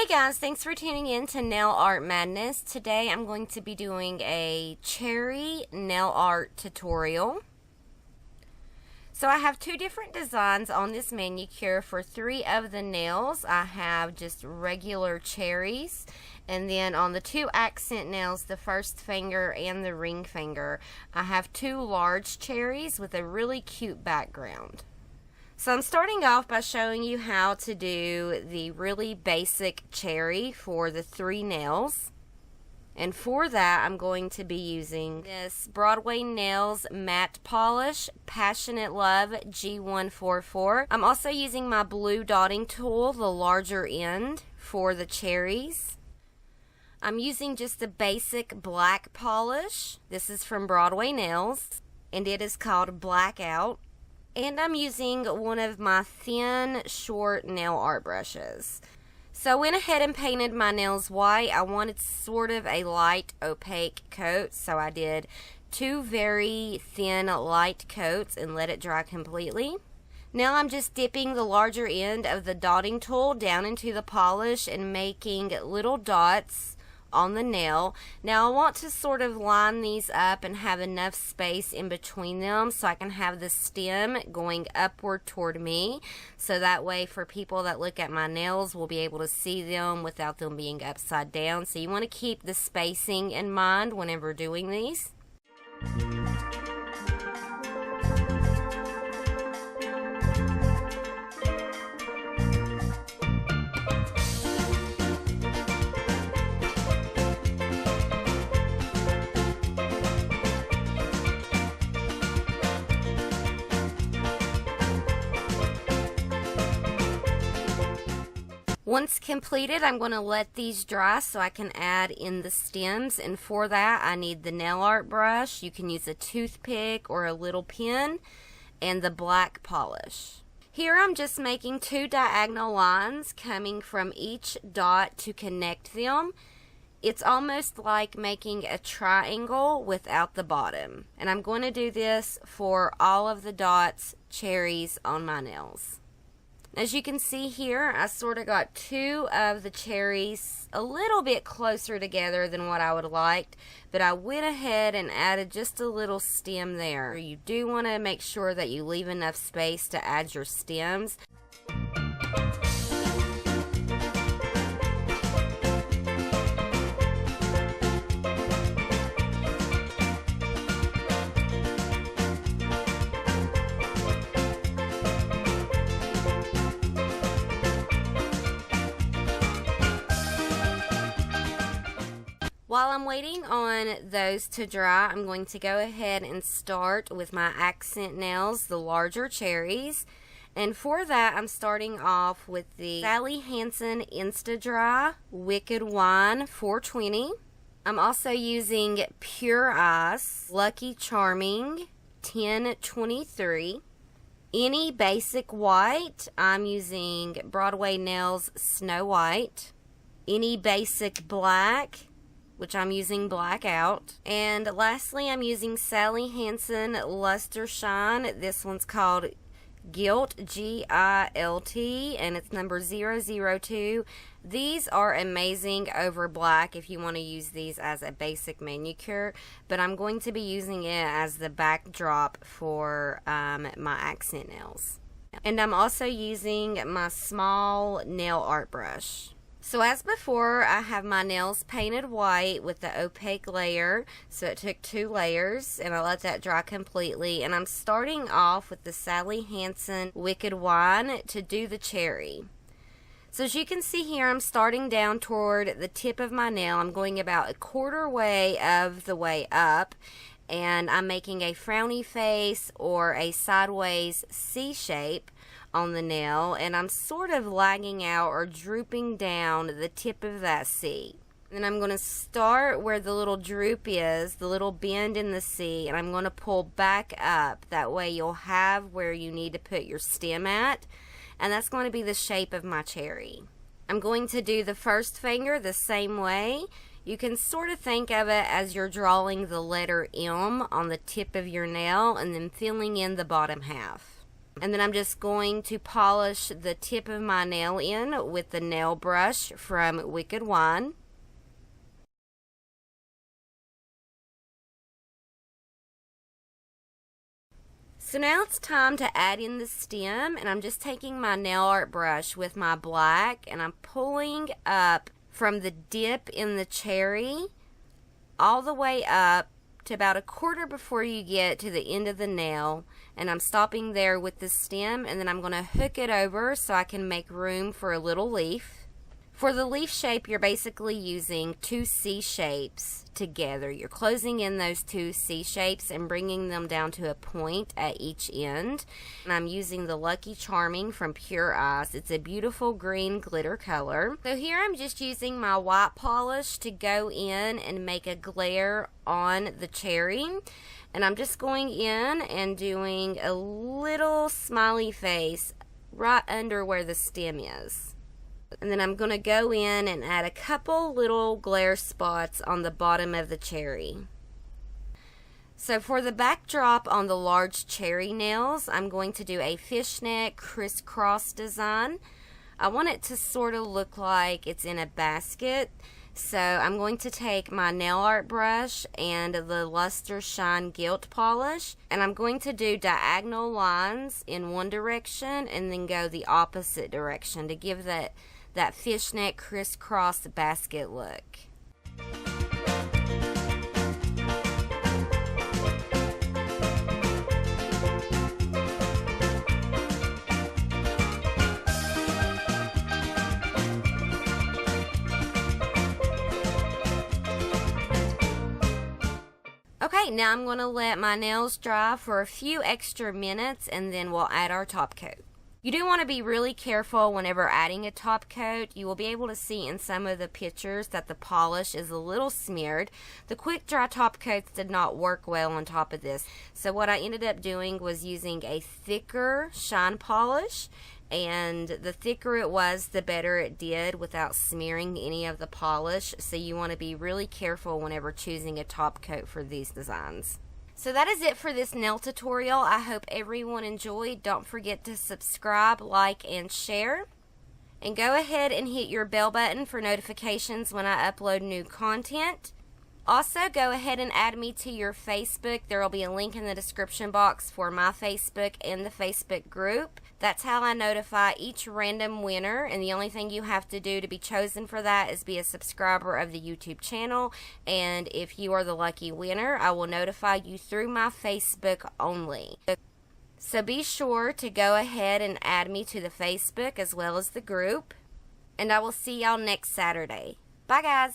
guys, thanks for tuning in to Nail Art Madness. Today I'm going to be doing a cherry nail art tutorial. So I have two different designs on this manicure. For 3 of the nails I have just regular cherries, and then on the 2 accent nails, the first finger and the ring finger, I have 2 large cherries with a really cute background. So I'm starting off by showing you how to do the really basic cherry for the 3 nails. And for that, I'm going to be using this Broadway Nails Matte Polish Passionate Love G144. I'm also using my blue dotting tool, the larger end, for the cherries. I'm using just the basic black polish. This is from Broadway Nails, and it is called Blackout. And I'm using one of my thin, short nail art brushes. So I went ahead and painted my nails white. I wanted sort of a light opaque coat, so I did 2 very thin light coats and let it dry completely. Now I'm just dipping the larger end of the dotting tool down into the polish and making little dots on the nail. Now I want to sort of line these up and have enough space in between them so I can have the stem going upward toward me, so that way for people that look at my nails will be able to see them without them being upside down. So you want to keep the spacing in mind whenever doing these. Once completed, I'm going to let these dry so I can add in the stems, and for that I need the nail art brush. You can use a toothpick or a little pen, and the black polish. Here I'm just making 2 diagonal lines coming from each dot to connect them. It's almost like making a triangle without the bottom, and I'm going to do this for all of the dots, cherries on my nails. As you can see here, I sort of got 2 of the cherries a little bit closer together than what I would have liked, but I went ahead and added just a little stem there. You do want to make sure that you leave enough space to add your stems. While I'm waiting on those to dry, I'm going to go ahead and start with my accent nails, the larger cherries. And for that, I'm starting off with the Sally Hansen Insta-Dry Wicked Wine 420. I'm also using Pure Ice Lucky Charming 1023. Any basic white, I'm using Broadway Nails Snow White. Any basic black, which I'm using Blackout. And lastly, I'm using Sally Hansen Luster Shine. This one's called Gilt, G-I-L-T, and it's number 002. These are amazing over black if you want to use these as a basic manicure, but I'm going to be using it as the backdrop for my accent nails. And I'm also using my small nail art brush. So as before, I have my nails painted white with the opaque layer, so it took 2 layers, and I let that dry completely. And I'm starting off with the Sally Hansen Wicked Wine to do the cherry. So as you can see here, I'm starting down toward the tip of my nail. I'm going about 1/4 way of the way up, and I'm making a frowny face or a sideways C shape on the nail, and I'm sort of lagging out or drooping down the tip of that C. Then I'm going to start where the little droop is, the little bend in the C, and I'm going to pull back up. That way you'll have where you need to put your stem at, and that's going to be the shape of my cherry. I'm going to do the first finger the same way. You can sort of think of it as you're drawing the letter M on the tip of your nail and then filling in the bottom half. And then I'm just going to polish the tip of my nail in with the nail brush from Wicked Wine. So now it's time to add in the stem, and I'm just taking my nail art brush with my black and I'm pulling up from the dip in the cherry all the way up to about a quarter before you get to the end of the nail, and I'm stopping there with the stem, and then I'm going to hook it over so I can make room for a little leaf. For the leaf shape, you're basically using two C shapes together. You're closing in those two C shapes and bringing them down to a point at each end. And I'm using the Lucky Charming from Pure Ice. It's a beautiful green glitter color. So here I'm just using my white polish to go in and make a glare on the cherry. And I'm just going in and doing a little smiley face right under where the stem is. And then I'm going to go in and add a couple little glare spots on the bottom of the cherry. So for the backdrop on the large cherry nails, I'm going to do a fishnet crisscross design. I want it to sort of look like it's in a basket. So I'm going to take my nail art brush and the Luster Shine Gilt polish, and I'm going to do diagonal lines in one direction and then go the opposite direction to give that fishnet crisscross basket look. Okay, now I'm going to let my nails dry for a few extra minutes and then we'll add our top coat. You do want to be really careful whenever adding a top coat. You will be able to see in some of the pictures that the polish is a little smeared. The quick dry top coats did not work well on top of this. So what I ended up doing was using a thicker shine polish, and the thicker it was, the better it did without smearing any of the polish. So you want to be really careful whenever choosing a top coat for these designs. So that is it for this nail tutorial. I hope everyone enjoyed. Don't forget to subscribe, like, and share. And go ahead and hit your bell button for notifications when I upload new content. Also, go ahead and add me to your Facebook. There will be a link in the description box for my Facebook and the Facebook group. That's how I notify each random winner, and the only thing you have to do to be chosen for that is be a subscriber of the YouTube channel. And if you are the lucky winner, I will notify you through my Facebook only. So be sure to go ahead and add me to the Facebook as well as the group. And I will see y'all next Saturday. Bye, guys.